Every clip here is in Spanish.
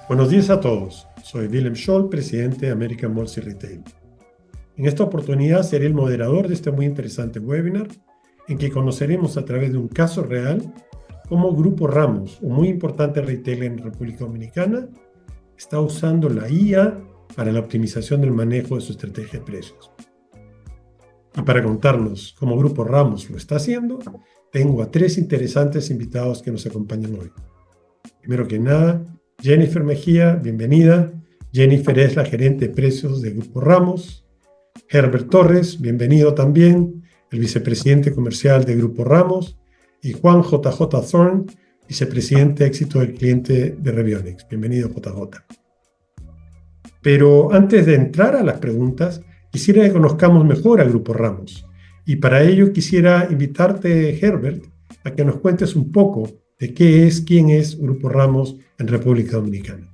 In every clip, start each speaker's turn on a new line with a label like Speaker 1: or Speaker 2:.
Speaker 1: Buenos días a todos. Soy Willem Scholl, presidente de American Malls y Retail. En esta oportunidad seré el moderador de este muy interesante webinar en que conoceremos a través de un caso real cómo Grupo Ramos, un muy importante retailer en República Dominicana, está usando la IA para la optimización del manejo de su estrategia de precios. Y para contarnos cómo Grupo Ramos lo está haciendo, tengo a tres interesantes invitados que nos acompañan hoy. Primero que nada, Jennifer Mejía, bienvenida. Jennifer es la gerente de precios de Grupo Ramos. Herbert Torres, bienvenido también, el vicepresidente comercial de Grupo Ramos. Y Juan JJ Thorne, vicepresidente de éxito del cliente de Revionics. Bienvenido, JJ. Pero antes de entrar a las preguntas, quisiera que conozcamos mejor a Grupo Ramos. Y para ello quisiera invitarte, Herbert, a que nos cuentes un poco de quién es Grupo Ramos en República Dominicana.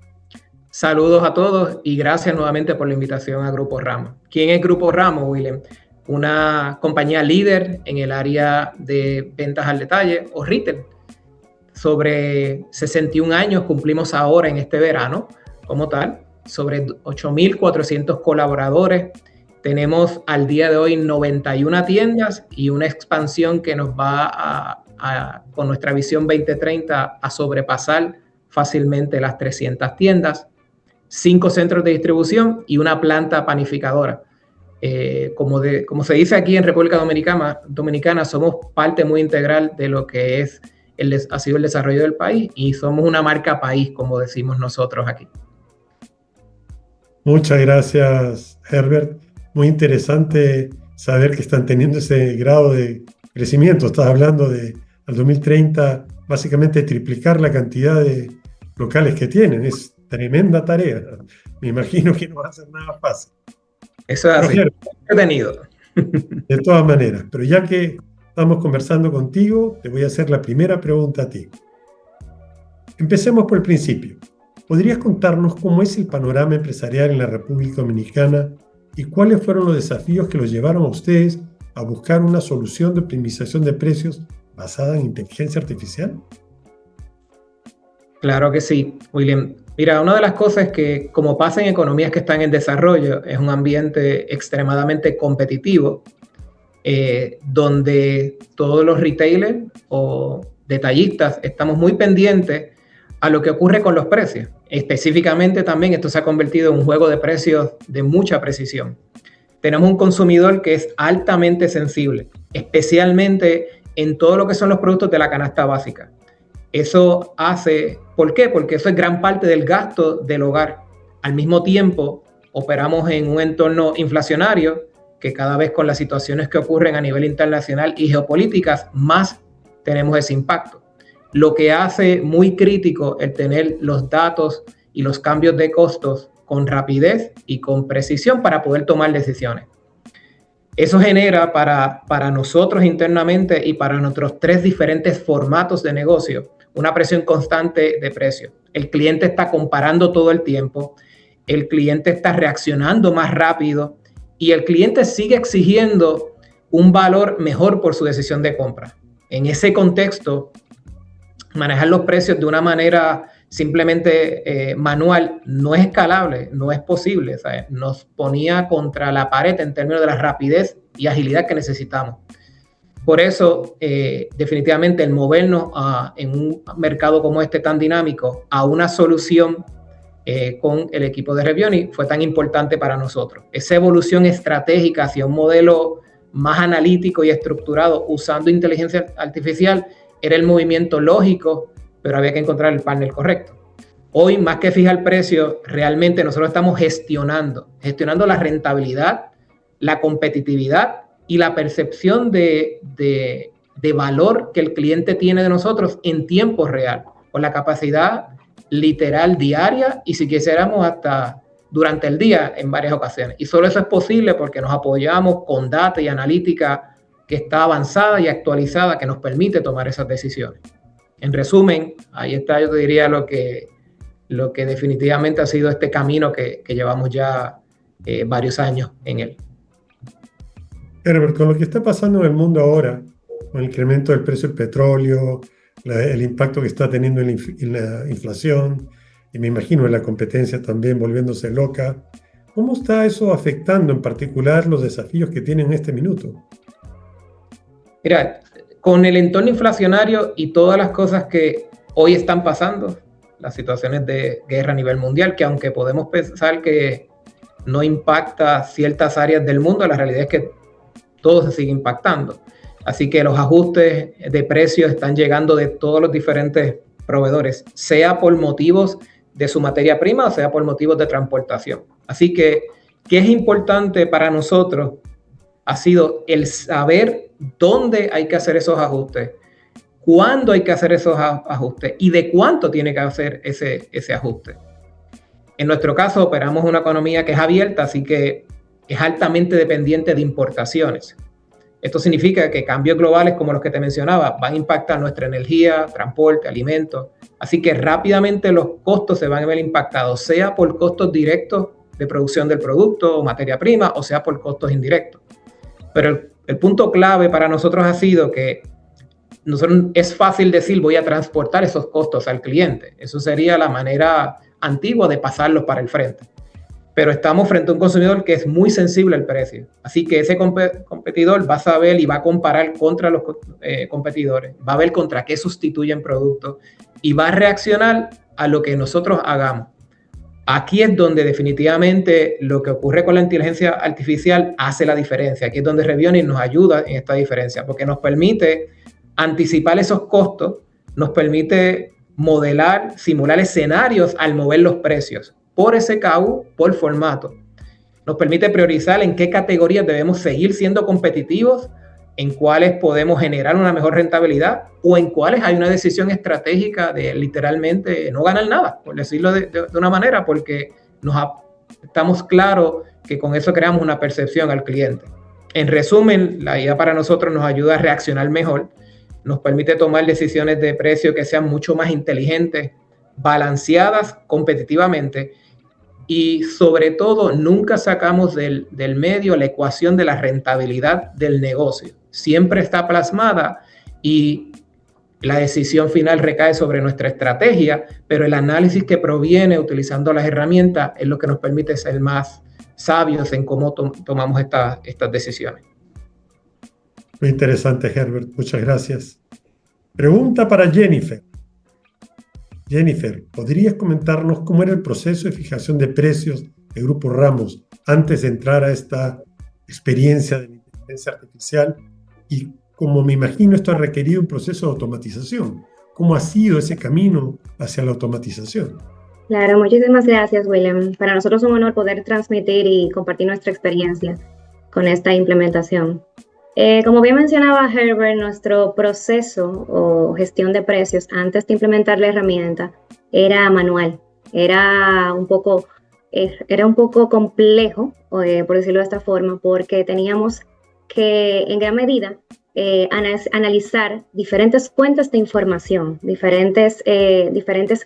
Speaker 2: Saludos a todos y gracias nuevamente por la invitación a Grupo Ramos. ¿Quién es Grupo Ramos, Willem? Una compañía líder en el área de ventas al detalle o retail. Sobre 61 años cumplimos ahora en este verano como tal, sobre 8.400 colaboradores. Tenemos al día de hoy 91 tiendas y una expansión que nos va con nuestra visión 2030 a sobrepasar fácilmente las 300 tiendas, 5 centros de distribución y una planta panificadora. Como se dice aquí en República Dominicana, somos parte muy integral de lo que ha sido el desarrollo del país y somos una marca país, como decimos nosotros aquí.
Speaker 1: Muchas gracias, Herbert. Muy interesante saber que están teniendo ese grado de crecimiento. Estás hablando de al 2030 básicamente triplicar la cantidad de locales que tienen. Es tremenda tarea. Me imagino que no va a ser nada fácil.
Speaker 2: Eso es así. Entretenido.
Speaker 1: De todas maneras, pero ya que estamos conversando contigo, te voy a hacer la primera pregunta a ti. Empecemos por el principio. ¿Podrías contarnos cómo es el panorama empresarial en la República Dominicana y cuáles fueron los desafíos que los llevaron a ustedes a buscar una solución de optimización de precios basada en inteligencia artificial?
Speaker 2: Claro que sí, William. Mira, una de las cosas es que, como pasa en economías que están en desarrollo, es un ambiente extremadamente competitivo, donde todos los retailers o detallistas estamos muy pendientes a lo que ocurre con los precios. Específicamente también esto se ha convertido en un juego de precios de mucha precisión. Tenemos un consumidor que es altamente sensible, especialmente en todo lo que son los productos de la canasta básica. Eso hace, ¿por qué? Porque eso es gran parte del gasto del hogar. Al mismo tiempo, operamos en un entorno inflacionario que cada vez con las situaciones que ocurren a nivel internacional y geopolíticas, más tenemos ese impacto. Lo que hace muy crítico el tener los datos y los cambios de costos con rapidez y con precisión para poder tomar decisiones. Eso genera para nosotros internamente y para nuestros 3 diferentes formatos de negocio una presión constante de precios. El cliente está comparando todo el tiempo, el cliente está reaccionando más rápido y el cliente sigue exigiendo un valor mejor por su decisión de compra. En ese contexto, manejar los precios de una manera simplemente manual no es escalable, no es posible, ¿sabes? Nos ponía contra la pared en términos de la rapidez y agilidad que necesitamos. Por eso, definitivamente, el movernos en un mercado como este tan dinámico a una solución con el equipo de Revionics fue tan importante para nosotros. Esa evolución estratégica hacia un modelo más analítico y estructurado usando inteligencia artificial era el movimiento lógico, pero había que encontrar el partner correcto. Hoy, más que fijar el precio, realmente nosotros estamos gestionando la rentabilidad, la competitividad y la percepción de valor que el cliente tiene de nosotros en tiempo real, con la capacidad literal diaria y si quisiéramos hasta durante el día en varias ocasiones. Y solo eso es posible porque nos apoyamos con data y analítica que está avanzada y actualizada que nos permite tomar esas decisiones. En resumen, ahí está, yo te diría lo que definitivamente ha sido este camino que llevamos ya varios años en él.
Speaker 1: Herbert, con lo que está pasando en el mundo ahora, con el incremento del precio del petróleo, el impacto que está teniendo en la inflación, y me imagino la competencia también volviéndose loca. ¿Cómo está eso afectando en particular los desafíos que tienen en este minuto?
Speaker 2: Mira, con el entorno inflacionario y todas las cosas que hoy están pasando, las situaciones de guerra a nivel mundial, que aunque podemos pensar que no impacta ciertas áreas del mundo, la realidad es que todo se sigue impactando. Así que los ajustes de precios están llegando de todos los diferentes proveedores, sea por motivos de su materia prima o sea por motivos de transportación. Así que, ¿qué es importante para nosotros? Ha sido el saber dónde hay que hacer esos ajustes, cuándo hay que hacer esos ajustes y de cuánto tiene que hacer ese ajuste. En nuestro caso, operamos una economía que es abierta, así que es altamente dependiente de importaciones. Esto significa que cambios globales como los que te mencionaba van a impactar nuestra energía, transporte, alimentos. Así que rápidamente los costos se van a ver impactados, sea por costos directos de producción del producto o materia prima, o sea por costos indirectos. Pero el punto clave para nosotros ha sido que es fácil decir voy a transportar esos costos al cliente. Eso sería la manera antigua de pasarlos para el frente. Pero estamos frente a un consumidor que es muy sensible al precio. Así que ese competidor va a saber y va a comparar contra los competidores, va a ver contra qué sustituyen productos y va a reaccionar a lo que nosotros hagamos. Aquí es donde definitivamente lo que ocurre con la inteligencia artificial hace la diferencia. Aquí es donde Revionic nos ayuda en esta diferencia, porque nos permite anticipar esos costos, nos permite modelar, simular escenarios al mover los precios por SKU, por formato. Nos permite priorizar en qué categorías debemos seguir siendo competitivos, en cuáles podemos generar una mejor rentabilidad o en cuáles hay una decisión estratégica de literalmente no ganar nada, por decirlo de una manera, porque estamos claros que con eso creamos una percepción al cliente. En resumen, la IA para nosotros nos ayuda a reaccionar mejor, nos permite tomar decisiones de precio que sean mucho más inteligentes, balanceadas competitivamente y sobre todo nunca sacamos del medio la ecuación de la rentabilidad del negocio. Siempre está plasmada y la decisión final recae sobre nuestra estrategia, pero el análisis que proviene utilizando las herramientas es lo que nos permite ser más sabios en cómo tomamos estas decisiones.
Speaker 1: Muy interesante, Herbert. Muchas gracias. Pregunta para Jennifer. Jennifer, ¿podrías comentarnos cómo era el proceso de fijación de precios de Grupo Ramos antes de entrar a esta experiencia de la inteligencia artificial? Y como me imagino, esto ha requerido un proceso de automatización. ¿Cómo ha sido ese camino hacia la automatización?
Speaker 3: Claro, muchísimas gracias, William. Para nosotros es un honor poder transmitir y compartir nuestra experiencia con esta implementación. Como bien mencionaba Herbert, nuestro proceso o gestión de precios antes de implementar la herramienta era manual. Era un poco complejo, por decirlo de esta forma, porque teníamos que en gran medida analizar diferentes fuentes de información, diferentes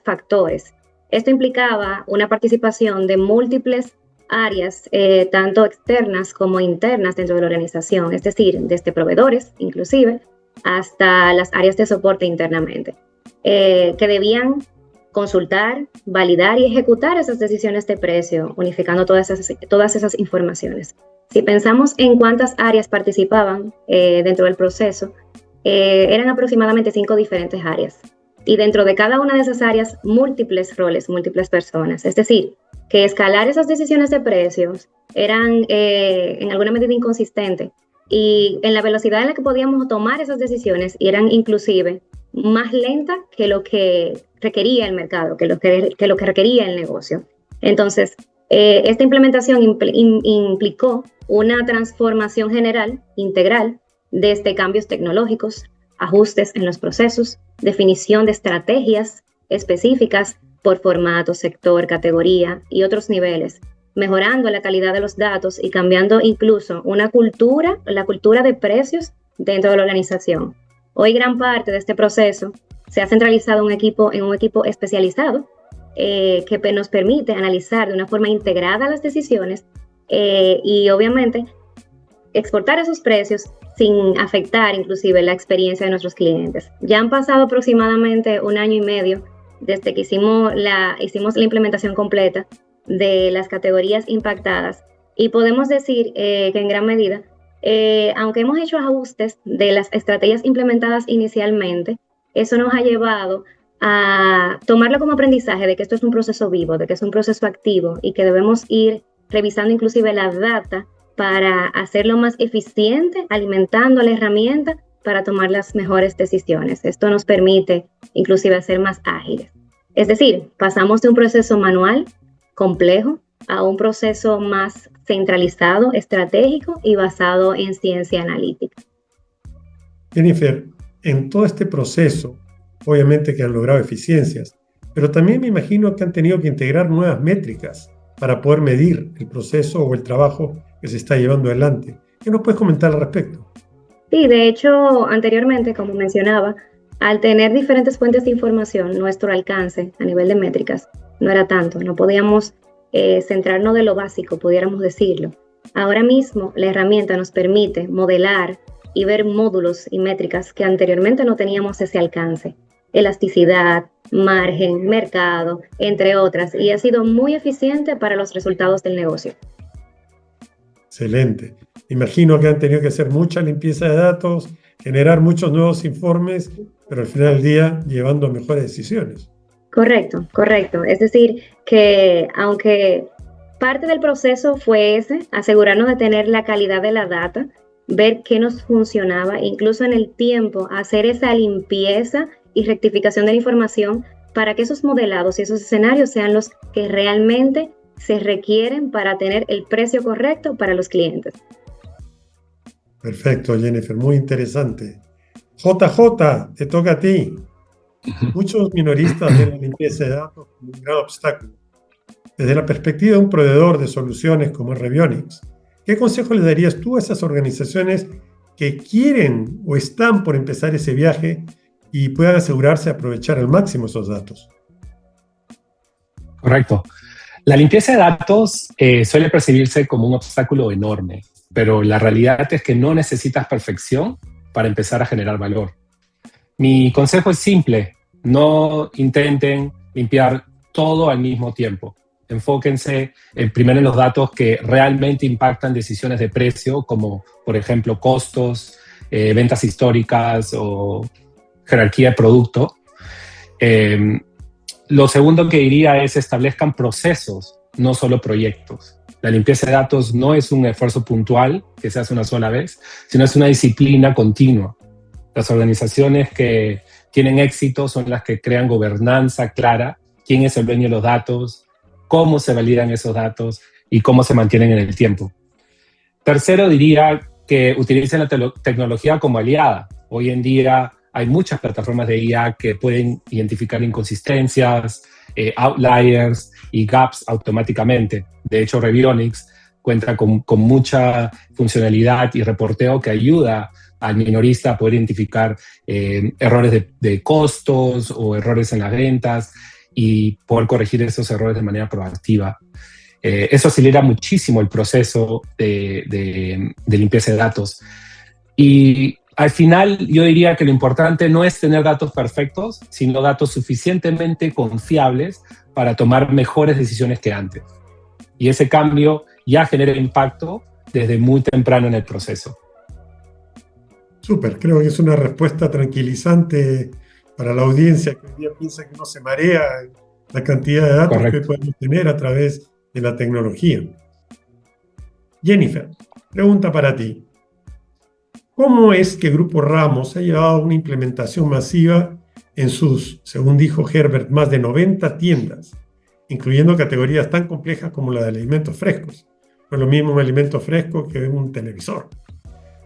Speaker 3: factores. Esto implicaba una participación de múltiples áreas, tanto externas como internas dentro de la organización, es decir, desde proveedores inclusive hasta las áreas de soporte internamente, que debían consultar, validar y ejecutar esas decisiones de precio, unificando todas esas informaciones. Si pensamos en cuántas áreas participaban dentro del proceso, eran aproximadamente 5 diferentes áreas. Y dentro de cada una de esas áreas, múltiples roles, múltiples personas. Es decir, que escalar esas decisiones de precios eran en alguna medida inconsistentes y en la velocidad en la que podíamos tomar esas decisiones eran inclusive más lentas que lo que requería el mercado, que lo que requería el negocio. Entonces, esta implementación implicó una transformación general, integral, desde cambios tecnológicos, ajustes en los procesos, definición de estrategias específicas por formato, sector, categoría y otros niveles, mejorando la calidad de los datos y cambiando incluso la cultura de precios dentro de la organización. Hoy gran parte de este proceso se ha centralizado en un equipo especializado que nos permite analizar de una forma integrada las decisiones y obviamente exportar esos precios sin afectar inclusive la experiencia de nuestros clientes. Ya han pasado aproximadamente 1 año y medio desde que hicimos la implementación completa de las categorías impactadas. Y podemos decir que en gran medida, aunque hemos hecho ajustes de las estrategias implementadas inicialmente, eso nos ha llevado a tomarlo como aprendizaje de que esto es un proceso vivo, de que es un proceso activo y que debemos ir revisando inclusive la data para hacerlo más eficiente, alimentando la herramienta para tomar las mejores decisiones. Esto nos permite inclusive ser más ágiles. Es decir, pasamos de un proceso manual, complejo, a un proceso más centralizado, estratégico y basado en ciencia analítica.
Speaker 1: Jennifer, en todo este proceso, obviamente que han logrado eficiencias, pero también me imagino que han tenido que integrar nuevas métricas para poder medir el proceso o el trabajo que se está llevando adelante. ¿Qué nos puedes comentar al respecto?
Speaker 3: Sí, de hecho, anteriormente, como mencionaba, al tener diferentes fuentes de información, nuestro alcance a nivel de métricas no era tanto, no podíamos centrarnos de lo básico, pudiéramos decirlo. Ahora mismo la herramienta nos permite modelar y ver módulos y métricas que anteriormente no teníamos ese alcance. Elasticidad, margen, mercado, entre otras, y ha sido muy eficiente para los resultados del negocio.
Speaker 1: Excelente. Imagino que han tenido que hacer mucha limpieza de datos, generar muchos nuevos informes, pero al final del día llevando a mejores decisiones.
Speaker 3: Correcto, correcto. Es decir, que aunque parte del proceso fue ese, asegurarnos de tener la calidad de la data, ver qué nos funcionaba, incluso en el tiempo, hacer esa limpieza y rectificación de la información para que esos modelados y esos escenarios sean los que realmente se requieren para tener el precio correcto para los clientes.
Speaker 1: Perfecto, Jennifer, muy interesante. JJ, te toca a ti. Muchos minoristas ven la limpieza de datos como un gran obstáculo. Desde la perspectiva de un proveedor de soluciones como Revionics, ¿qué consejo le darías tú a esas organizaciones que quieren o están por empezar ese viaje y puedan asegurarse de aprovechar al máximo esos datos?
Speaker 4: Correcto. La limpieza de datos suele percibirse como un obstáculo enorme, pero la realidad es que no necesitas perfección para empezar a generar valor. Mi consejo es simple: no intenten limpiar todo al mismo tiempo. Enfóquense primero en los datos que realmente impactan decisiones de precio, como por ejemplo costos, ventas históricas o jerarquía de producto. Lo segundo que diría es: establezcan procesos, no solo proyectos. La limpieza de datos no es un esfuerzo puntual que se hace una sola vez, sino es una disciplina continua. Las organizaciones que tienen éxito son las que crean gobernanza clara, quién es el dueño de los datos, cómo se validan esos datos y cómo se mantienen en el tiempo. Tercero, diría que utilicen la tecnología como aliada. Hoy en día hay muchas plataformas de IA que pueden identificar inconsistencias, outliers y gaps automáticamente. De hecho, Revionics cuenta con mucha funcionalidad y reporteo que ayuda al minorista a poder identificar errores de costos o errores en las ventas y poder corregir esos errores de manera proactiva. Eso acelera muchísimo el proceso de limpieza de datos. Y al final yo diría que lo importante no es tener datos perfectos, sino datos suficientemente confiables para tomar mejores decisiones que antes. Y ese cambio ya genera impacto desde muy temprano en el proceso.
Speaker 1: Súper, creo que es una respuesta tranquilizante para la audiencia que hoy día piensa que uno se marea la cantidad de datos
Speaker 4: Correcto.
Speaker 1: que hoy podemos tener a través de la tecnología. Jennifer, pregunta para ti. ¿Cómo es que Grupo Ramos ha llevado una implementación masiva en sus, según dijo Herbert, más de 90 tiendas, incluyendo categorías tan complejas como la de alimentos frescos? No es lo mismo un alimento fresco que un televisor.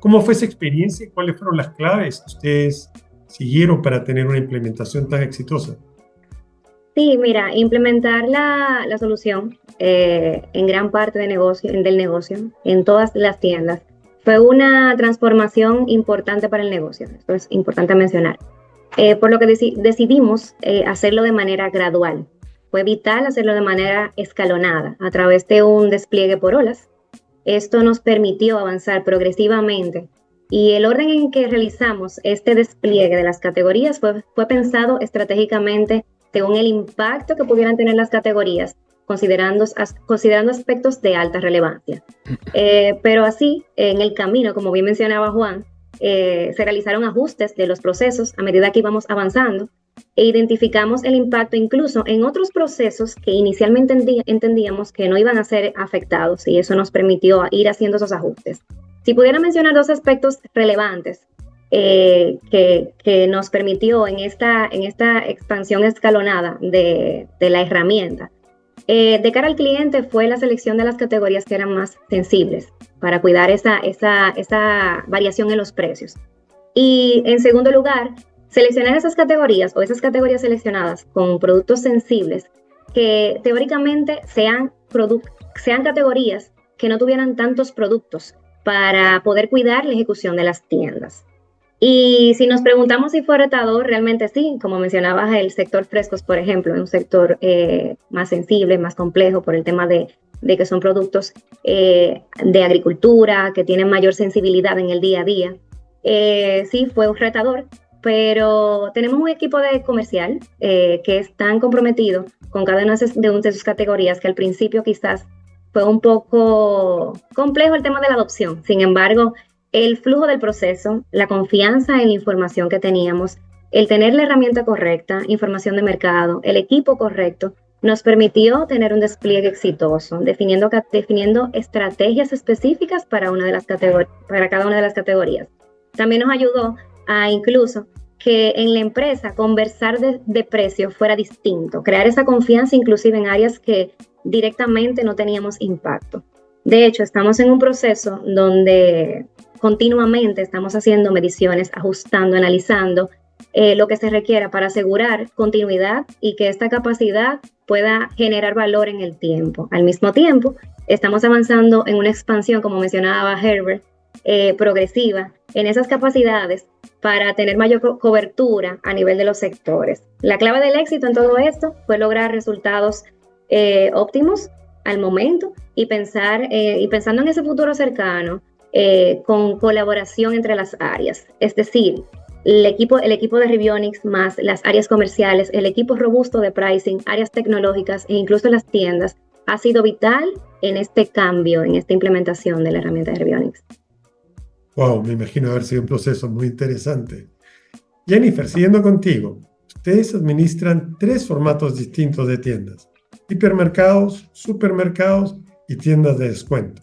Speaker 1: ¿Cómo fue esa experiencia y cuáles fueron las claves que ustedes siguieron para tener una implementación tan exitosa?
Speaker 3: Sí, mira, implementar la solución en gran parte del negocio, en todas las tiendas, fue una transformación importante para el negocio. Esto es importante mencionar. Por lo que decidimos hacerlo de manera gradual. Fue vital hacerlo de manera escalonada, a través de un despliegue por olas. Esto nos permitió avanzar progresivamente y el orden en que realizamos este despliegue de las categorías fue pensado estratégicamente según el impacto que pudieran tener las categorías, considerando aspectos de alta relevancia. Pero así, en el camino, como bien mencionaba Juan, se realizaron ajustes de los procesos a medida que íbamos avanzando e identificamos el impacto incluso en otros procesos que inicialmente entendíamos que no iban a ser afectados, y eso nos permitió ir haciendo esos ajustes. Si pudiera mencionar dos aspectos relevantes que nos permitió en esta expansión escalonada de la herramienta, de cara al cliente, fue la selección de las categorías que eran más sensibles para cuidar esa variación en los precios. Y en segundo lugar, seleccionar esas categorías o esas categorías seleccionadas con productos sensibles que teóricamente sean categorías que no tuvieran tantos productos para poder cuidar la ejecución de las tiendas. Y si nos preguntamos si fue retador, realmente sí. Como mencionabas, el sector frescos, por ejemplo, es un sector más sensible, más complejo por el tema de que son productos de agricultura, que tienen mayor sensibilidad en el día a día. Sí, fue un retador, pero tenemos un equipo de comercial que es tan comprometido con cada una de sus categorías que al principio quizás fue un poco complejo el tema de la adopción. Sin embargo, el flujo del proceso, la confianza en la información que teníamos, el tener la herramienta correcta, información de mercado, el equipo correcto, nos permitió tener un despliegue exitoso, definiendo estrategias específicas para cada una de las categorías. También nos ayudó a incluso que en la empresa conversar de precio fuera distinto, crear esa confianza inclusive en áreas que directamente no teníamos impacto. De hecho, estamos en un proceso donde continuamente estamos haciendo mediciones, ajustando, analizando lo que se requiera para asegurar continuidad y que esta capacidad pueda generar valor en el tiempo. Al mismo tiempo, estamos avanzando en una expansión, como mencionaba Herbert, progresiva en esas capacidades para tener mayor cobertura a nivel de los sectores. La clave del éxito en todo esto fue lograr resultados óptimos al momento y pensando en ese futuro cercano, con colaboración entre las áreas, es decir, el equipo de Revionics más las áreas comerciales, el equipo robusto de pricing, áreas tecnológicas e incluso las tiendas, ha sido vital en este cambio, en esta implementación de la herramienta de Revionics.
Speaker 1: Wow, me imagino haber sido un proceso muy interesante. Jennifer, siguiendo contigo, ustedes administran 3 formatos distintos de tiendas: hipermercados, supermercados y tiendas de descuento.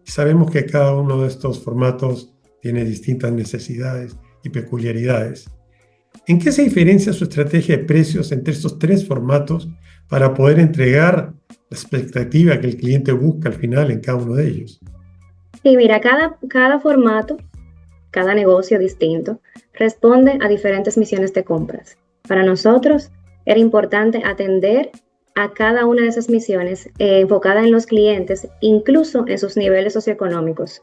Speaker 1: Sabemos que cada uno de estos formatos tiene distintas necesidades y peculiaridades. ¿En qué se diferencia su estrategia de precios entre estos 3 formatos para poder entregar la expectativa que el cliente busca al final en cada uno de ellos?
Speaker 3: Sí, mira, cada formato, cada negocio distinto, responde a diferentes misiones de compras. Para nosotros era importante atender a cada una de esas misiones enfocada en los clientes, incluso en sus niveles socioeconómicos,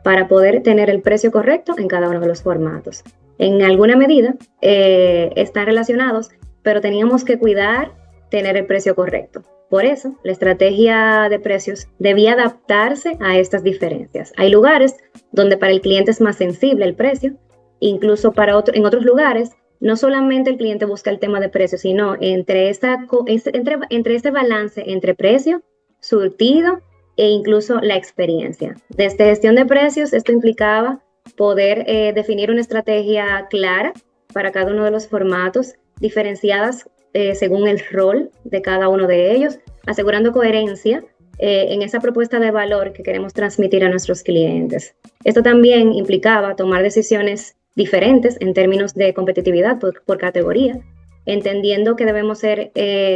Speaker 3: para poder tener el precio correcto en cada uno de los formatos. En alguna medida están relacionados, pero teníamos que cuidar tener el precio correcto. Por eso, la estrategia de precios debía adaptarse a estas diferencias. Hay lugares donde para el cliente es más sensible el precio, incluso en otros lugares no solamente el cliente busca el tema de precio, sino entre ese balance entre precio, surtido e incluso la experiencia. Desde gestión de precios, esto implicaba poder definir una estrategia clara para cada uno de los formatos, diferenciadas según el rol de cada uno de ellos, asegurando coherencia en esa propuesta de valor que queremos transmitir a nuestros clientes. Esto también implicaba tomar decisiones diferentes en términos de competitividad por categoría, entendiendo que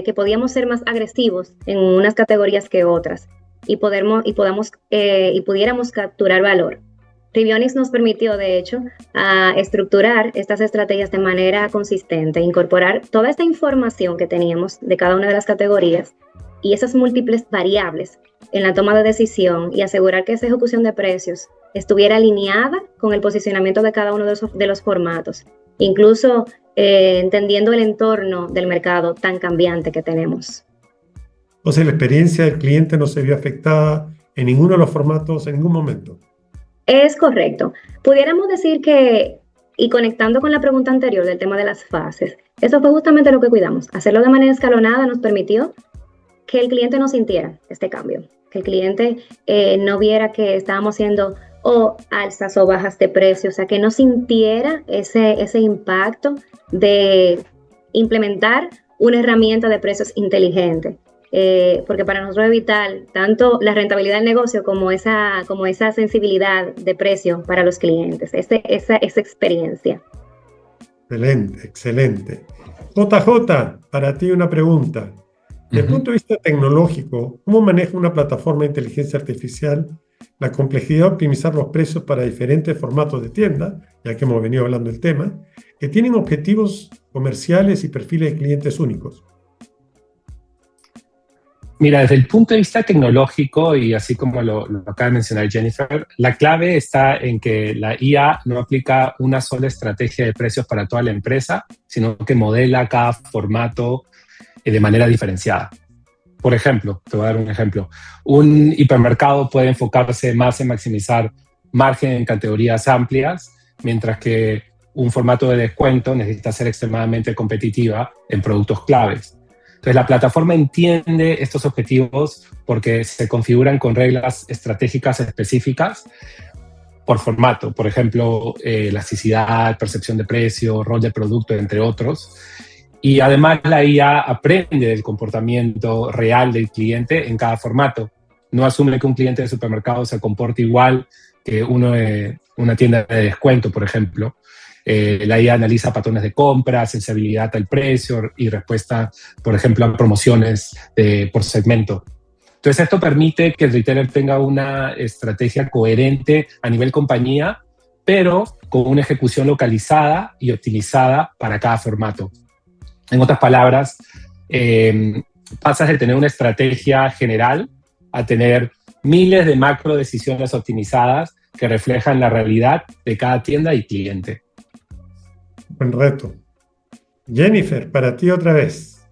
Speaker 3: que podíamos ser más agresivos en unas categorías que otras y pudiéramos capturar valor. Revionics nos permitió, de hecho, estructurar estas estrategias de manera consistente, incorporar toda esta información que teníamos de cada una de las categorías y esas múltiples variables en la toma de decisión y asegurar que esa ejecución de precios estuviera alineada con el posicionamiento de cada uno de los formatos, incluso entendiendo el entorno del mercado tan cambiante que tenemos.
Speaker 1: O sea, la experiencia del cliente no se vio afectada en ninguno de los formatos en ningún momento.
Speaker 3: Es correcto. Pudiéramos decir que Y conectando con la pregunta anterior del tema de las fases, eso fue justamente lo que cuidamos. Hacerlo de manera escalonada nos permitió que el cliente no sintiera este cambio, que el cliente no viera que estábamos haciendo alzas o bajas de precio, o sea, que no sintiera ese impacto de implementar una herramienta de precios inteligente. Porque para nosotros es vital tanto la rentabilidad del negocio como esa sensibilidad de precio para los clientes, esa experiencia.
Speaker 1: Excelente, excelente. JJ, para ti una pregunta. Desde el punto de vista tecnológico, ¿cómo maneja una plataforma de inteligencia artificial la complejidad de optimizar los precios para diferentes formatos de tienda, ya que hemos venido hablando del tema, que tienen objetivos comerciales y perfiles de clientes únicos?
Speaker 4: Mira, desde el punto de vista tecnológico, y así como lo acaba de mencionar Jennifer, la clave está en que la IA no aplica una sola estrategia de precios para toda la empresa, sino que modela cada formato de manera diferenciada. Por ejemplo, te voy a dar un ejemplo. Un hipermercado puede enfocarse más en maximizar margen en categorías amplias, mientras que un formato de descuento necesita ser extremadamente competitiva en productos claves. Entonces, la plataforma entiende estos objetivos porque se configuran con reglas estratégicas específicas por formato. Por ejemplo, elasticidad, percepción de precio, rol de producto, entre otros. Y además la IA aprende del comportamiento real del cliente en cada formato. No asume que un cliente de supermercado se comporte igual que uno de una tienda de descuento, por ejemplo. La IA analiza patrones de compra, sensibilidad al precio y respuesta, por ejemplo, a promociones por segmento. Entonces, esto permite que el retailer tenga una estrategia coherente a nivel compañía, pero con una ejecución localizada y optimizada para cada formato. En otras palabras, pasas de tener una estrategia general a tener miles de macro decisiones optimizadas que reflejan la realidad de cada tienda y cliente.
Speaker 1: Buen reto. Jennifer, para ti otra vez.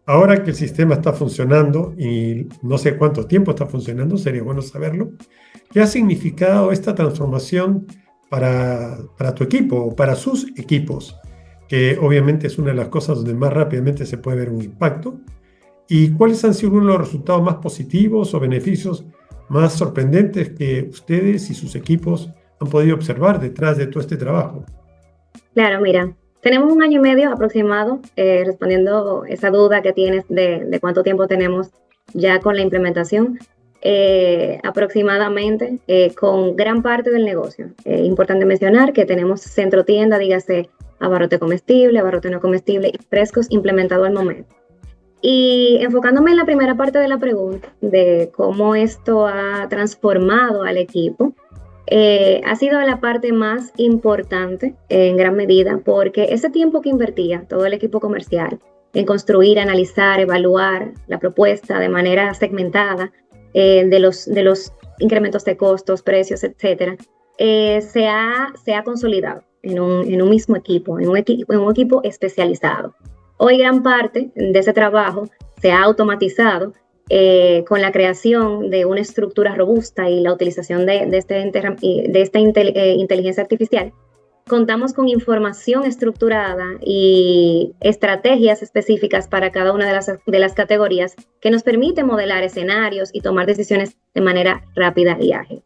Speaker 1: Ahora que el sistema está funcionando y no sé cuánto tiempo está funcionando, sería bueno saberlo. ¿Qué ha significado esta transformación para tu equipo o para sus equipos? Que obviamente es una de las cosas donde más rápidamente se puede ver un impacto. ¿Y cuáles han sido uno de los resultados más positivos o beneficios más sorprendentes que ustedes y sus equipos han podido observar detrás de todo este trabajo?
Speaker 3: Claro, mira, tenemos 1 año y medio aproximado, respondiendo esa duda que tienes de cuánto tiempo tenemos ya con la implementación, aproximadamente con gran parte del negocio. Importante mencionar que tenemos centro tienda, dígase abarrote comestible, abarrote no comestible y frescos implementado al momento. Y enfocándome en la primera parte de la pregunta, de cómo esto ha transformado al equipo, ha sido la parte más importante en gran medida porque ese tiempo que invertía todo el equipo comercial en construir, analizar, evaluar la propuesta de manera segmentada de los incrementos de costos, precios, etcétera, se ha consolidado en un mismo equipo, en un equipo especializado. Hoy gran parte de ese trabajo se ha automatizado con la creación de una estructura robusta y la utilización de esta inteligencia artificial. Contamos con información estructurada y estrategias específicas para cada una de las categorías que nos permite modelar escenarios y tomar decisiones de manera rápida y ágil.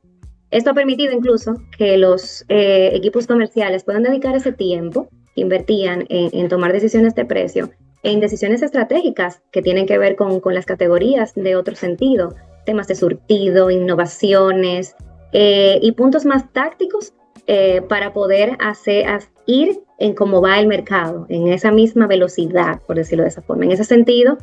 Speaker 3: Esto ha permitido incluso que los equipos comerciales puedan dedicar ese tiempo que invertían en tomar decisiones de precio en decisiones estratégicas que tienen que ver con las categorías de otro sentido, temas de surtido, innovaciones y puntos más tácticos para poder ir en cómo va el mercado, en esa misma velocidad, por decirlo de esa forma. En ese sentido,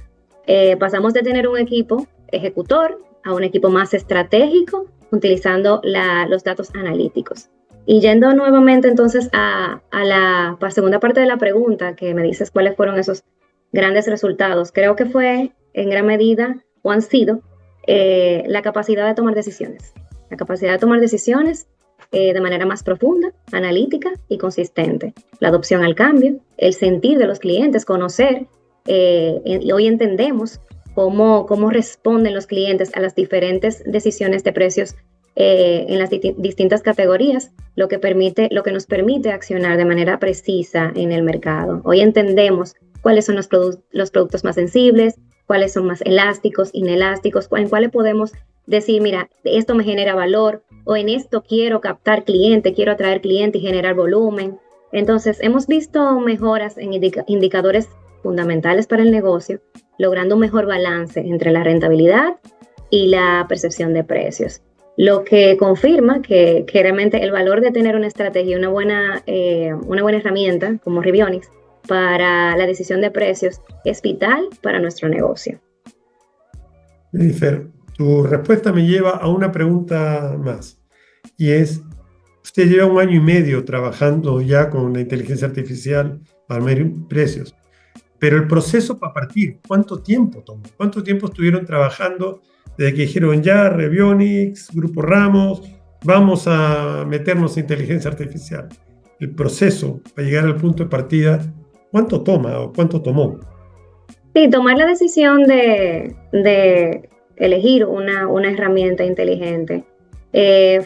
Speaker 3: pasamos de tener un equipo ejecutor a un equipo más estratégico, utilizando los datos analíticos. Y yendo nuevamente entonces a la segunda parte de la pregunta, que me dices cuáles fueron esos grandes resultados, creo que fue en gran medida o han sido la capacidad de tomar decisiones. La capacidad de tomar decisiones de manera más profunda, analítica y consistente. La adopción al cambio, el sentir de los clientes, conocer, y hoy entendemos cómo responden los clientes a las diferentes decisiones de precios en las distintas categorías, lo que nos permite accionar de manera precisa en el mercado. Hoy entendemos cuáles son los productos más sensibles, cuáles son más elásticos, inelásticos, en cuáles podemos decir, mira, esto me genera valor, o en esto quiero captar cliente, quiero atraer cliente y generar volumen. Entonces, hemos visto mejoras en indicadores fundamentales para el negocio, logrando un mejor balance entre la rentabilidad y la percepción de precios. Lo que confirma que realmente el valor de tener una estrategia, una buena herramienta como Revionics para la decisión de precios es vital para nuestro negocio.
Speaker 1: Jennifer, tu respuesta me lleva a una pregunta más, y es, usted lleva 1 año y medio trabajando ya con la inteligencia artificial para medir precios, pero el proceso para partir, ¿cuánto tiempo tomó? ¿Cuánto tiempo estuvieron trabajando desde que dijeron ya, Revionics, Grupo Ramos, vamos a meternos en inteligencia artificial? El proceso para llegar al punto de partida, ¿cuánto toma o cuánto tomó?
Speaker 3: Sí, tomar la decisión de elegir una herramienta inteligente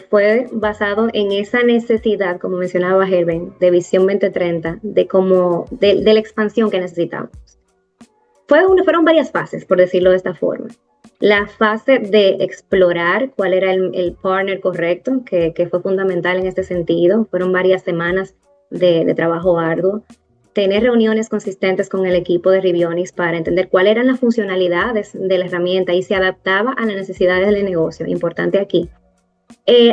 Speaker 3: fue basado en esa necesidad, como mencionaba Herbert, de Visión 2030, de la expansión que necesitamos. Fueron varias fases, por decirlo de esta forma. La fase de explorar cuál era el partner correcto, que fue fundamental en este sentido. Fueron varias semanas de trabajo arduo. Tener reuniones consistentes con el equipo de Revionics para entender cuáles eran las funcionalidades de la herramienta y se adaptaba a las necesidades del negocio. Importante aquí.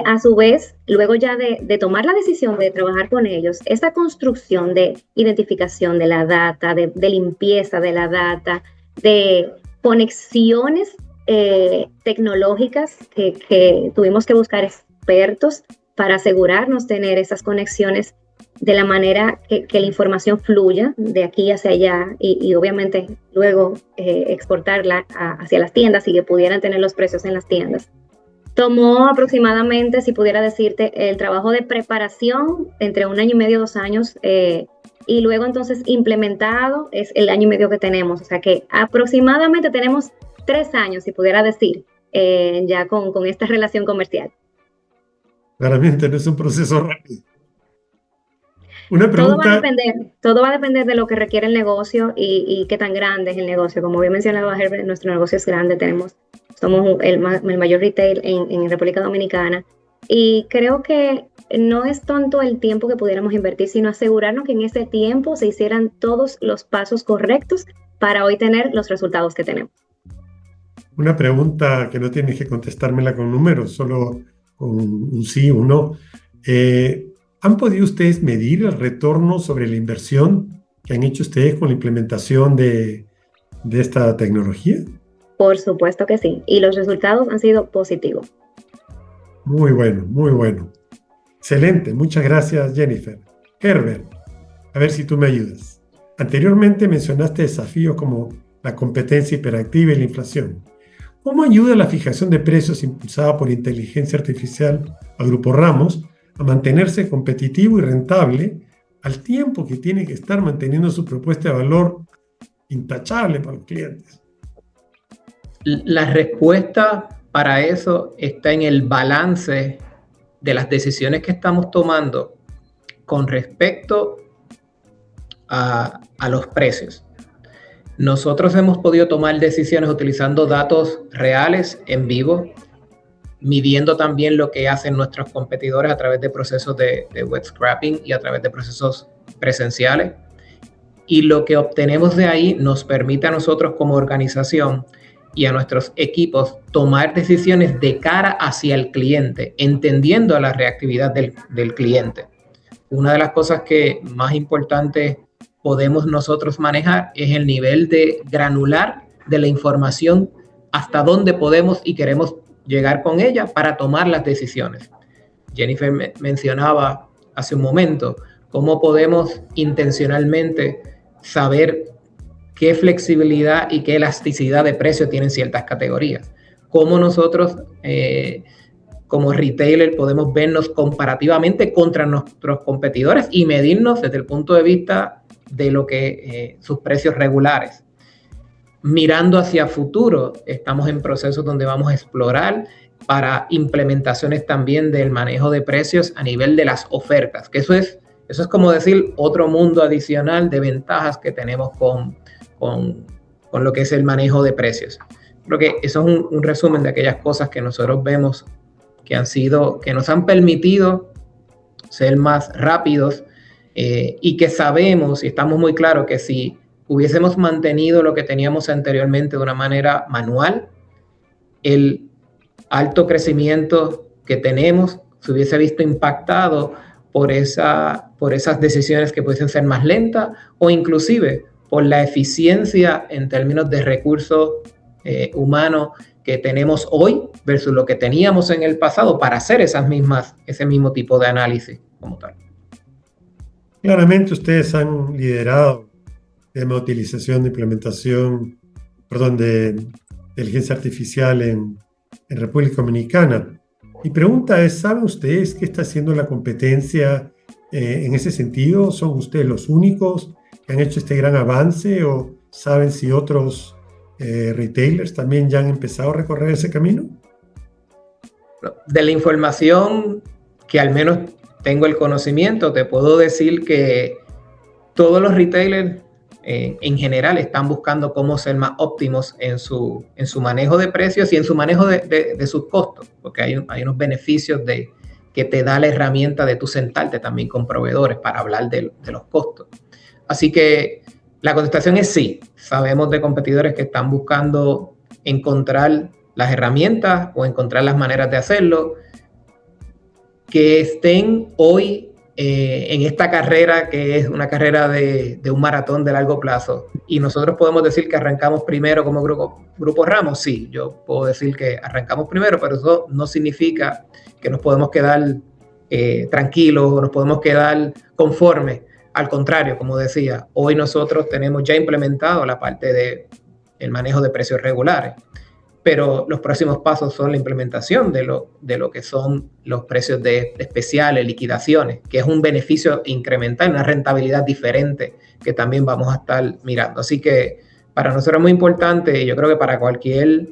Speaker 3: A su vez, luego ya de tomar la decisión de trabajar con ellos, esa construcción de identificación de la data, de limpieza de la data, de conexiones tecnológicas que tuvimos que buscar expertos para asegurarnos tener esas conexiones de la manera que la información fluya de aquí hacia allá y obviamente luego exportarla hacia las tiendas y que pudieran tener los precios en las tiendas. Tomó aproximadamente, si pudiera decirte, el trabajo de preparación entre 1 año y medio, 2 años, y luego entonces implementado es el 1 año y medio que tenemos. O sea que aproximadamente tenemos 3 años, si pudiera decir, ya con esta relación comercial.
Speaker 1: Claramente no es un proceso rápido. Una pregunta.
Speaker 3: Todo va a depender de lo que requiere el negocio y qué tan grande es el negocio. Como bien mencionaba Herbert, nuestro negocio es grande, somos el mayor retail en República Dominicana, y creo que no es tanto el tiempo que pudiéramos invertir, sino asegurarnos que en ese tiempo se hicieran todos los pasos correctos para hoy tener los resultados que tenemos.
Speaker 1: Una pregunta que no tienes que contestármela con números, solo con un sí o un no. ¿Han podido ustedes medir el retorno sobre la inversión que han hecho ustedes con la implementación de esta tecnología?
Speaker 3: Por supuesto que sí, y los resultados han sido positivos.
Speaker 1: Muy bueno, muy bueno. Excelente, muchas gracias, Jennifer. Herbert, a ver si tú me ayudas. Anteriormente mencionaste desafíos como la competencia hiperactiva y la inflación. ¿Cómo ayuda la fijación de precios impulsada por inteligencia artificial a Grupo Ramos a mantenerse competitivo y rentable al tiempo que tiene que estar manteniendo su propuesta de valor intachable para los clientes?
Speaker 2: La respuesta para eso está en el balance de las decisiones que estamos tomando con respecto a los precios. Nosotros hemos podido tomar decisiones utilizando datos reales en vivo, midiendo también lo que hacen nuestros competidores a través de procesos de wet scrapping y a través de procesos presenciales. Y lo que obtenemos de ahí nos permite a nosotros como organización y a nuestros equipos tomar decisiones de cara hacia el cliente, entendiendo la reactividad del cliente. Una de las cosas que más importante podemos nosotros manejar es el nivel de granular de la información, hasta dónde podemos y queremos llegar con ella para tomar las decisiones. Jennifer mencionaba hace un momento cómo podemos intencionalmente saber qué flexibilidad y qué elasticidad de precio tienen ciertas categorías. Cómo nosotros, como retailer, podemos vernos comparativamente contra nuestros competidores y medirnos desde el punto de vista de lo que sus precios regulares. Mirando hacia futuro, estamos en procesos donde vamos a explorar para implementaciones también del manejo de precios a nivel de las ofertas, que eso es como decir otro mundo adicional de ventajas que tenemos con lo que es el manejo de precios. Creo que eso es un resumen de aquellas cosas que nosotros vemos que nos han permitido ser más rápidos y que sabemos y estamos muy claros que si hubiésemos mantenido lo que teníamos anteriormente de una manera manual, el alto crecimiento que tenemos se hubiese visto impactado por esas decisiones que pueden ser más lentas o inclusive por la eficiencia en términos de recursos humanos que tenemos hoy versus lo que teníamos en el pasado para hacer ese mismo tipo de análisis como tal.
Speaker 1: Claramente ustedes han liderado el tema de utilización de implementación, de inteligencia artificial en República Dominicana. Mi pregunta es, ¿saben ustedes qué está haciendo la competencia en ese sentido? ¿Son ustedes los únicos que han hecho este gran avance o saben si otros retailers también ya han empezado a recorrer ese camino?
Speaker 2: De la información que al menos tengo el conocimiento, te puedo decir que todos los retailers en general están buscando cómo ser más óptimos en su manejo de precios y en su manejo de sus costos, porque hay unos beneficios que te da la herramienta de tu sentarte también con proveedores para hablar de los costos. Así que la contestación es sí. Sabemos de competidores que están buscando encontrar las herramientas o encontrar las maneras de hacerlo que estén hoy en esta carrera que es una carrera de un maratón de largo plazo. Y nosotros podemos decir que arrancamos primero como Grupo Ramos. Sí, yo puedo decir que arrancamos primero, pero eso no significa que nos podemos quedar tranquilos o nos podemos quedar conformes. Al contrario, como decía, hoy nosotros tenemos ya implementado la parte del manejo de precios regulares, pero los próximos pasos son la implementación de lo que son los precios de especiales, liquidaciones, que es un beneficio incremental, una rentabilidad diferente que también vamos a estar mirando. Así que para nosotros es muy importante, y yo creo que para cualquier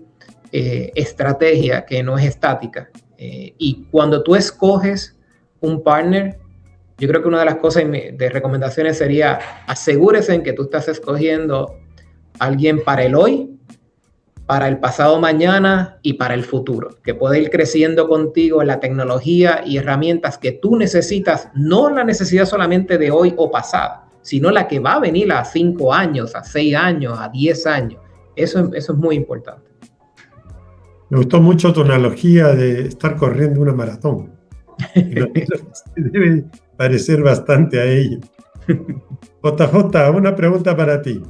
Speaker 2: estrategia que no es estática, y cuando tú escoges un partner, yo creo que una de las cosas de recomendaciones sería asegúrese en que tú estás escogiendo a alguien para el hoy, para el pasado mañana y para el futuro, que puede ir creciendo contigo en la tecnología y herramientas que tú necesitas, no la necesidad solamente de hoy o pasada, sino la que va a venir a 5 años, a 6 años, a 10 años. Eso es muy importante.
Speaker 1: Me gustó mucho tu analogía de estar corriendo una maratón. Debe parecer bastante a ello. JJ, una pregunta para ti.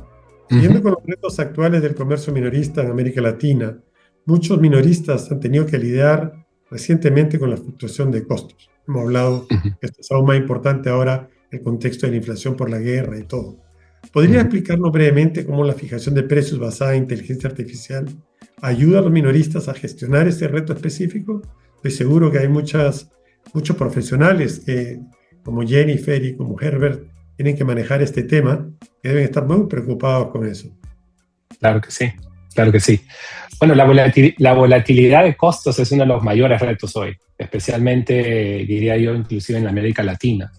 Speaker 1: Siguiendo con los retos actuales del comercio minorista en América Latina, muchos minoristas han tenido que lidiar recientemente con la fluctuación de costos. Hemos hablado que esto es aún más importante ahora en el contexto de la inflación por la guerra y todo. ¿Podría explicarnos brevemente cómo la fijación de precios basada en inteligencia artificial ayuda a los minoristas a gestionar este reto específico? Estoy seguro que hay muchos profesionales que, como Jennifer y como Herbert, tienen que manejar este tema, que deben estar muy preocupados con eso.
Speaker 4: Claro que sí, claro que sí. Bueno, la volatilidad de costos es uno de los mayores retos hoy, especialmente, diría yo, inclusive en América Latina.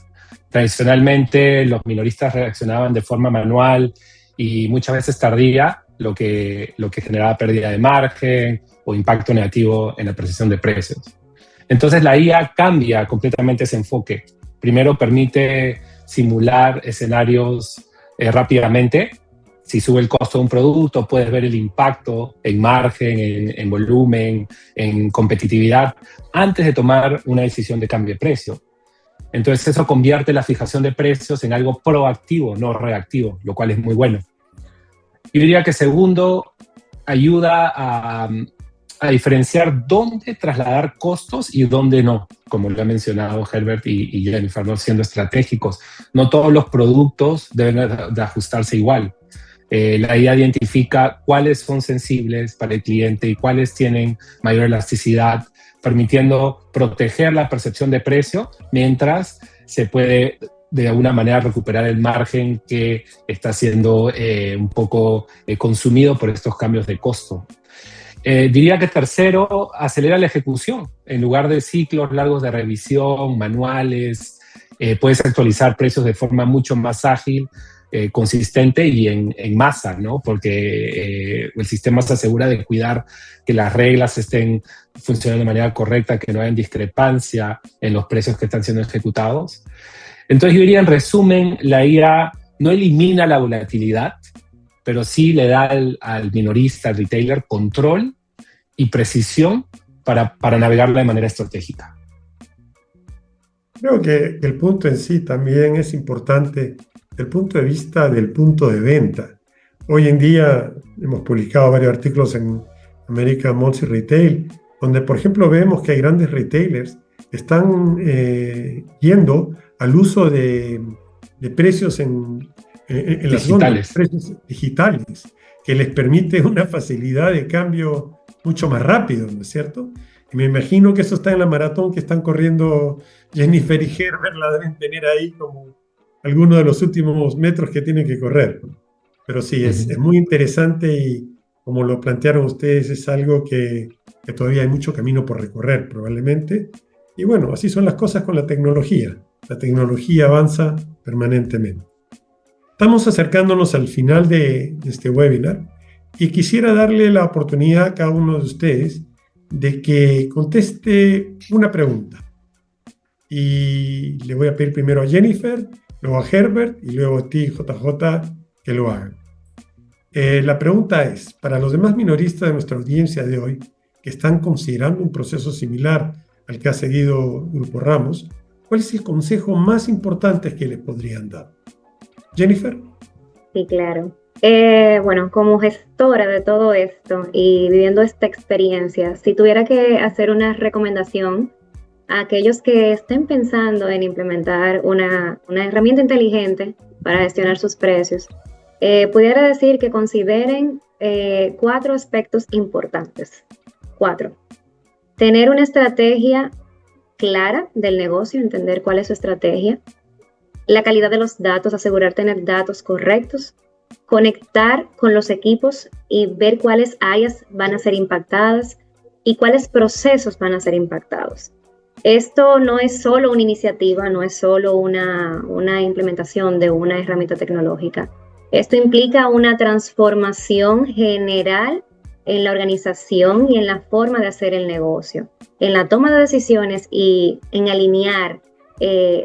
Speaker 4: Tradicionalmente, los minoristas reaccionaban de forma manual y muchas veces tardía, lo que generaba pérdida de margen o impacto negativo en la precisión de precios. Entonces, la IA cambia completamente ese enfoque. Primero, permite simular escenarios rápidamente. Si sube el costo de un producto, puedes ver el impacto en margen, en volumen, en competitividad, antes de tomar una decisión de cambio de precio. Entonces eso convierte la fijación de precios en algo proactivo, no reactivo, lo cual es muy bueno. Yo diría que segundo, ayuda a diferenciar dónde trasladar costos y dónde no, como lo han mencionado Herbert y Jennifer, ¿no? Siendo estratégicos. No todos los productos deben de ajustarse igual. La IA identifica cuáles son sensibles para el cliente y cuáles tienen mayor elasticidad, permitiendo proteger la percepción de precio mientras se puede de alguna manera recuperar el margen que está siendo un poco consumido por estos cambios de costo. Diría que tercero, acelera la ejecución. En lugar de ciclos largos de revisión, manuales, puedes actualizar precios de forma mucho más ágil, consistente y en masa, ¿no? Porque el sistema se asegura de cuidar que las reglas estén funcionando de manera correcta, que no haya discrepancia en los precios que están siendo ejecutados. Entonces yo diría, en resumen, la IA no elimina la volatilidad, pero sí le da al minorista, al retailer, control y precisión para navegarla de manera estratégica.
Speaker 1: Creo que el punto en sí también es importante desde el punto de vista del punto de venta. Hoy en día hemos publicado varios artículos en American Malls y Retail, donde por ejemplo vemos que hay grandes retailers que están yendo al uso de precios en las góndolas, precios digitales, que les permite una facilidad de cambio mucho más rápido, ¿no es cierto? Y me imagino que eso está en la maratón que están corriendo Jennifer y Herbert, la deben tener ahí como algunos de los últimos metros que tienen que correr. Pero sí, es muy interesante y como lo plantearon ustedes, es algo que todavía hay mucho camino por recorrer probablemente. Y bueno, así son las cosas con la tecnología. La tecnología avanza permanentemente. Estamos acercándonos al final de este webinar y quisiera darle la oportunidad a cada uno de ustedes de que conteste una pregunta. Y le voy a pedir primero a Jennifer, luego a Herbert y luego a ti, JJ, que lo hagan. La pregunta es, para los demás minoristas de nuestra audiencia de hoy, que están considerando un proceso similar al que ha seguido Grupo Ramos, ¿cuál es el consejo más importante que le podrían dar? Jennifer.
Speaker 3: Sí, claro. Bueno, como gestora de todo esto y viviendo esta experiencia, si tuviera que hacer una recomendación a aquellos que estén pensando en implementar una herramienta inteligente para gestionar sus precios, pudiera decir que consideren 4 aspectos importantes. 4. Tener una estrategia clara del negocio, entender cuál es su estrategia. La calidad de los datos, asegurar tener datos correctos. Conectar con los equipos y ver cuáles áreas van a ser impactadas y cuáles procesos van a ser impactados. Esto no es solo una iniciativa, no es solo una implementación de una herramienta tecnológica. Esto implica una transformación general en la organización y en la forma de hacer el negocio, en la toma de decisiones y en alinear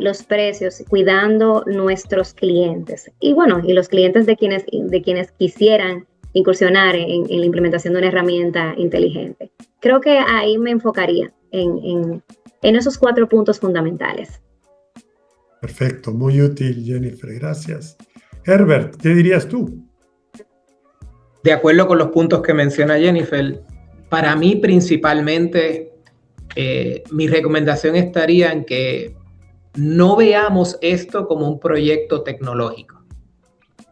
Speaker 3: los precios, cuidando nuestros clientes. Y bueno, y los clientes de quienes quisieran incursionar en la implementación de una herramienta inteligente. Creo que ahí me enfocaría en esos 4 puntos fundamentales.
Speaker 1: Perfecto, muy útil, Jennifer, gracias. Herbert, ¿qué dirías tú?
Speaker 2: De acuerdo con los puntos que menciona Jennifer, para mí principalmente mi recomendación estaría en que no veamos esto como un proyecto tecnológico.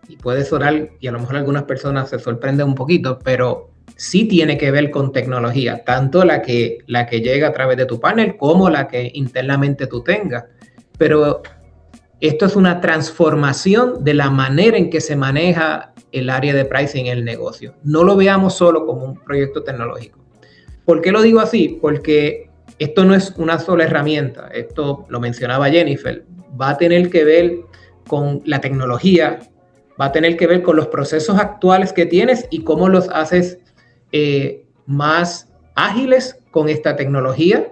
Speaker 2: Y puede sonar, y a lo mejor algunas personas se sorprenden un poquito, pero sí tiene que ver con tecnología, tanto la que llega a través de tu panel como la que internamente tú tengas. Pero esto es una transformación de la manera en que se maneja el área de pricing en el negocio. No lo veamos solo como un proyecto tecnológico. ¿Por qué lo digo así? Porque esto no es una sola herramienta. Esto lo mencionaba Jennifer. Va a tener que ver con la tecnología, va a tener que ver con los procesos actuales que tienes y cómo los haces más ágiles con esta tecnología.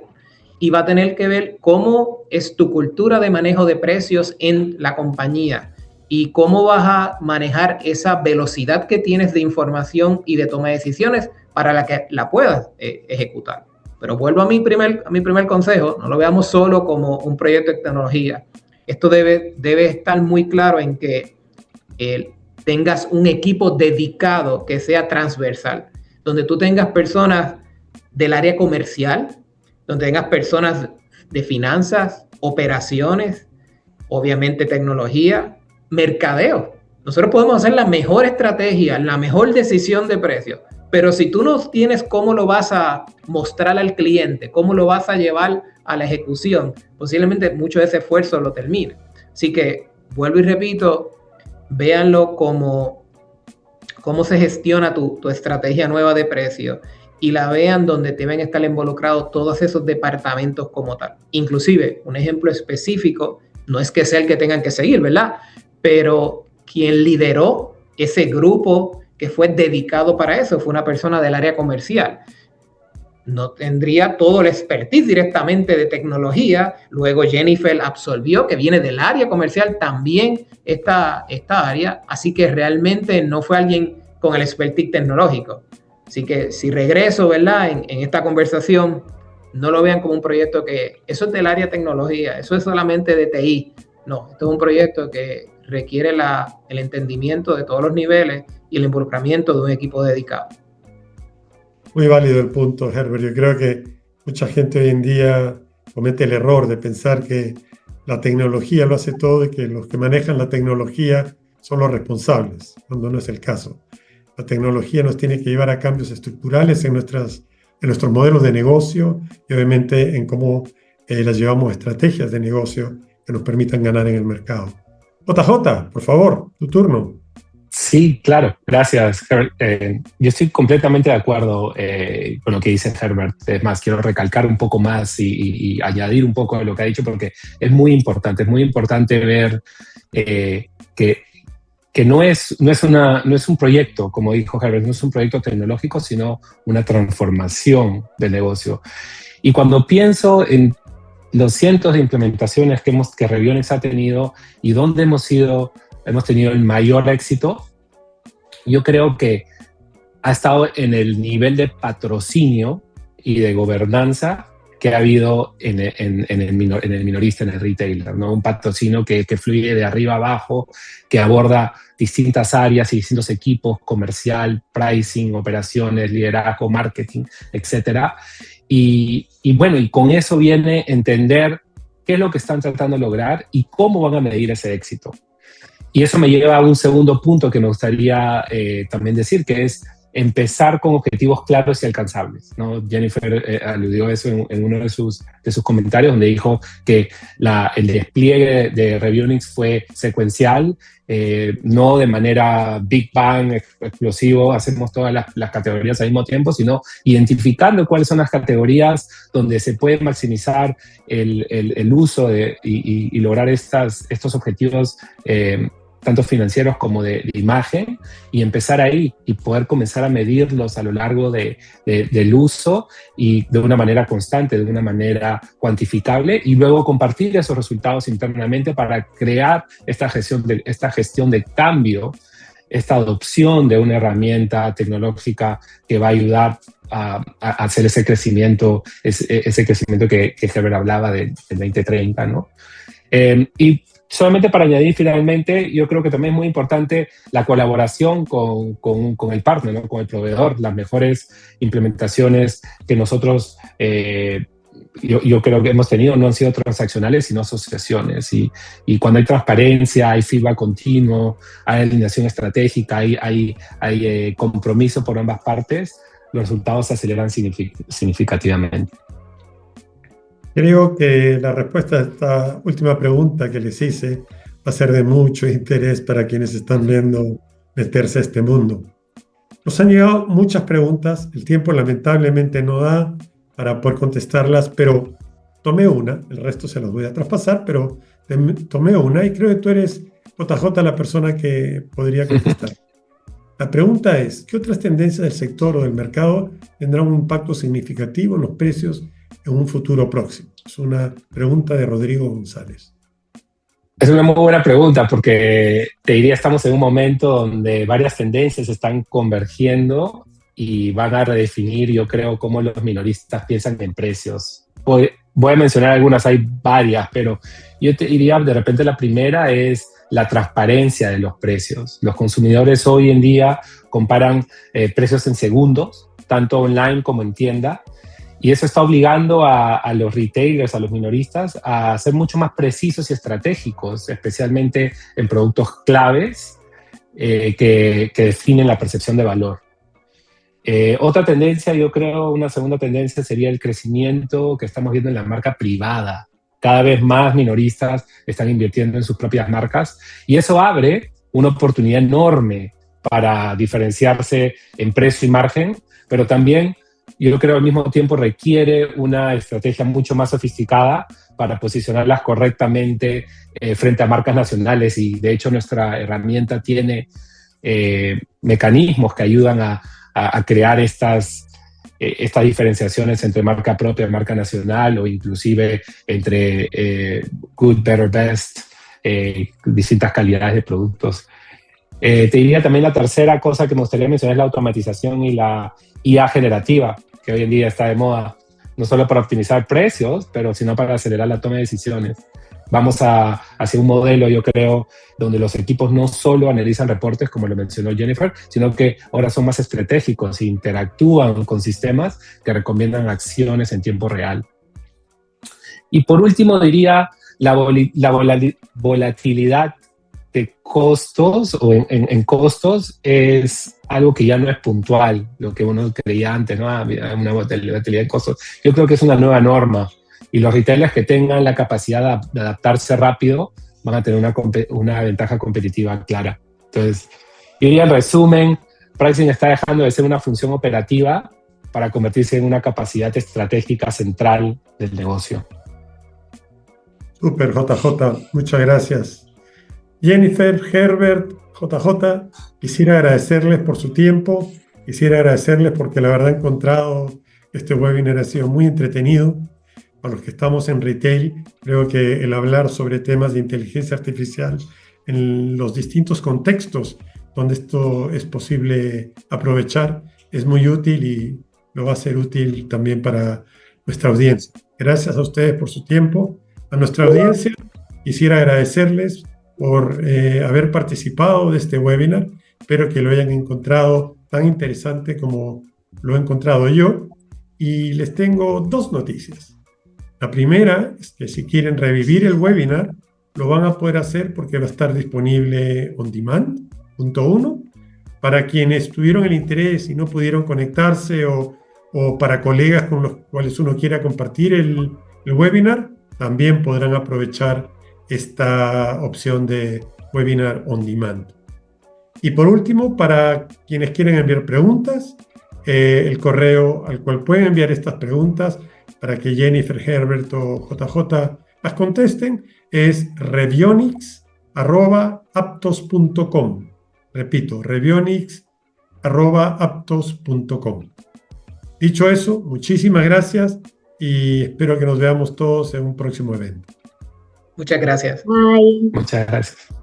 Speaker 2: Y va a tener que ver cómo es tu cultura de manejo de precios en la compañía y cómo vas a manejar esa velocidad que tienes de información y de toma de decisiones para que la puedas ejecutar. Pero vuelvo a mi primer consejo, no lo veamos solo como un proyecto de tecnología. Esto debe estar muy claro en que tengas un equipo dedicado que sea transversal, donde tú tengas personas del área comercial, donde tengas personas de finanzas, operaciones, obviamente tecnología, mercadeo. Nosotros podemos hacer la mejor estrategia, la mejor decisión de precio, pero si tú no tienes cómo lo vas a mostrar al cliente, cómo lo vas a llevar a la ejecución, posiblemente mucho de ese esfuerzo lo termine. Así que, vuelvo y repito, véanlo como cómo se gestiona tu estrategia nueva de precio y la vean donde deben estar involucrados todos esos departamentos como tal. Inclusive, un ejemplo específico, no es que sea el que tengan que seguir, ¿verdad? Pero quien lideró ese grupo que fue dedicado para eso fue una persona del área comercial. No tendría todo el expertise directamente de tecnología. Luego Jennifer absorbió, que viene del área comercial, también esta área. Así que realmente no fue alguien con el expertise tecnológico. Así que si regreso, ¿verdad? En esta conversación, no lo vean como un proyecto que eso es del área de tecnología, eso es solamente de TI. No, esto es un proyecto que requiere el entendimiento de todos los niveles y el involucramiento de un equipo dedicado.
Speaker 1: Muy válido el punto, Herbert. Yo creo que mucha gente hoy en día comete el error de pensar que la tecnología lo hace todo y que los que manejan la tecnología son los responsables, cuando no es el caso. La tecnología nos tiene que llevar a cambios estructurales en nuestros modelos de negocio y obviamente en cómo las llevamos a estrategias de negocio que nos permitan ganar en el mercado. JJ, por favor, tu turno.
Speaker 4: Sí, claro, gracias, Herbert. Yo estoy completamente de acuerdo con lo que dice Herbert. Es más, quiero recalcar un poco más y añadir un poco de lo que ha dicho porque es muy importante ver que no es un proyecto, como dijo Herbert, no es un proyecto tecnológico, sino una transformación del negocio. Y cuando pienso en los cientos de implementaciones que Revionex ha tenido y dónde hemos tenido el mayor éxito, yo creo que ha estado en el nivel de patrocinio y de gobernanza que ha habido en el minorista, en el retailer, ¿no? Un patrocinio que fluye de arriba abajo, que aborda distintas áreas y distintos equipos, comercial, pricing, operaciones, liderazgo, marketing, etcétera. Y bueno, y con eso viene entender qué es lo que están tratando de lograr y cómo van a medir ese éxito. Y eso me lleva a un segundo punto que me gustaría también decir, que es empezar con objetivos claros y alcanzables, ¿no? Jennifer aludió a eso en uno de sus comentarios, donde dijo que el despliegue de Revionex fue secuencial, no de manera Big Bang, explosivo, hacemos todas las categorías al mismo tiempo, sino identificando cuáles son las categorías donde se puede maximizar el uso y lograr estos objetivos tanto financieros como de imagen, y empezar ahí y poder comenzar a medirlos a lo largo del uso y de una manera constante, de una manera cuantificable, y luego compartir esos resultados internamente para crear esta gestión de cambio, esta adopción de una herramienta tecnológica que va a ayudar a hacer ese crecimiento que Herbert hablaba del 2030, ¿no? Y solamente para añadir finalmente, yo creo que también es muy importante la colaboración con el partner, ¿no? Con el proveedor. Las mejores implementaciones que nosotros, yo creo que hemos tenido, no han sido transaccionales, sino asociaciones. Y cuando hay transparencia, hay feedback continuo, hay alineación estratégica, hay compromiso por ambas partes, los resultados se aceleran significativamente.
Speaker 1: Creo que la respuesta a esta última pregunta que les hice va a ser de mucho interés para quienes están viendo meterse a este mundo. Nos han llegado muchas preguntas, el tiempo lamentablemente no da para poder contestarlas, pero tomé una, el resto se los voy a traspasar, pero tomé una y creo que tú eres, JJ, la persona que podría contestar. La pregunta es, ¿qué otras tendencias del sector o del mercado tendrán un impacto significativo en los precios en un futuro próximo? Es una pregunta de Rodrigo González.
Speaker 4: Es una muy buena pregunta porque te diría, estamos en un momento donde varias tendencias están convergiendo y van a redefinir, yo creo, cómo los minoristas piensan en precios. Voy a mencionar algunas, hay varias, pero yo te diría, de repente la primera es la transparencia de los precios. Los consumidores hoy en día comparan precios en segundos, tanto online como en tienda, y eso está obligando a los retailers, a los minoristas, a ser mucho más precisos y estratégicos, especialmente en productos claves que definen la percepción de valor. Otra tendencia, yo creo, una segunda tendencia sería el crecimiento que estamos viendo en la marca privada. Cada vez más minoristas están invirtiendo en sus propias marcas y eso abre una oportunidad enorme para diferenciarse en precio y margen, pero también yo creo al mismo tiempo requiere una estrategia mucho más sofisticada para posicionarlas correctamente frente a marcas nacionales, y de hecho nuestra herramienta tiene mecanismos que ayudan a crear estas diferenciaciones entre marca propia y marca nacional, o inclusive entre good, better, best, distintas calidades de productos. Te diría también la tercera cosa que me gustaría mencionar es la automatización y la IA generativa, que hoy en día está de moda, no solo para optimizar precios, pero sino para acelerar la toma de decisiones. Vamos hacia un modelo, yo creo, donde los equipos no solo analizan reportes, como lo mencionó Jennifer, sino que ahora son más estratégicos e interactúan con sistemas que recomiendan acciones en tiempo real. Y por último, diría la volatilidad de costos o en costos es algo que ya no es puntual, lo que uno creía antes, ¿no? Una volatilidad de costos. Yo creo que es una nueva norma, y los retailers que tengan la capacidad de adaptarse rápido van a tener una ventaja competitiva clara. Entonces, yo diría en resumen, pricing está dejando de ser una función operativa para convertirse en una capacidad estratégica central del negocio.
Speaker 1: Súper, JJ, muchas gracias. Jennifer, Herbert, JJ, quisiera agradecerles por su tiempo, quisiera agradecerles porque la verdad he encontrado este webinar ha sido muy entretenido. Para los que estamos en retail, creo que el hablar sobre temas de inteligencia artificial en los distintos contextos donde esto es posible aprovechar es muy útil, y lo va a ser útil también para nuestra audiencia. Gracias a ustedes por su tiempo. A nuestra audiencia quisiera agradecerles por haber participado de este webinar. Espero que lo hayan encontrado tan interesante como lo he encontrado yo. Y les tengo dos noticias. La primera es que si quieren revivir el webinar, lo van a poder hacer porque va a estar disponible on demand, punto uno. Para quienes tuvieron el interés y no pudieron conectarse, o para colegas con los cuales uno quiera compartir el webinar, también podrán aprovechar esta opción de webinar on demand. Y por último, para quienes quieren enviar preguntas, el correo al cual pueden enviar estas preguntas para que Jennifer, Herbert o JJ las contesten es revionix@aptos.com. Repito, revionix@aptos.com. Dicho eso, muchísimas gracias y espero que nos veamos todos en un próximo evento.
Speaker 2: Muchas gracias.
Speaker 3: Bye.
Speaker 4: Muchas gracias.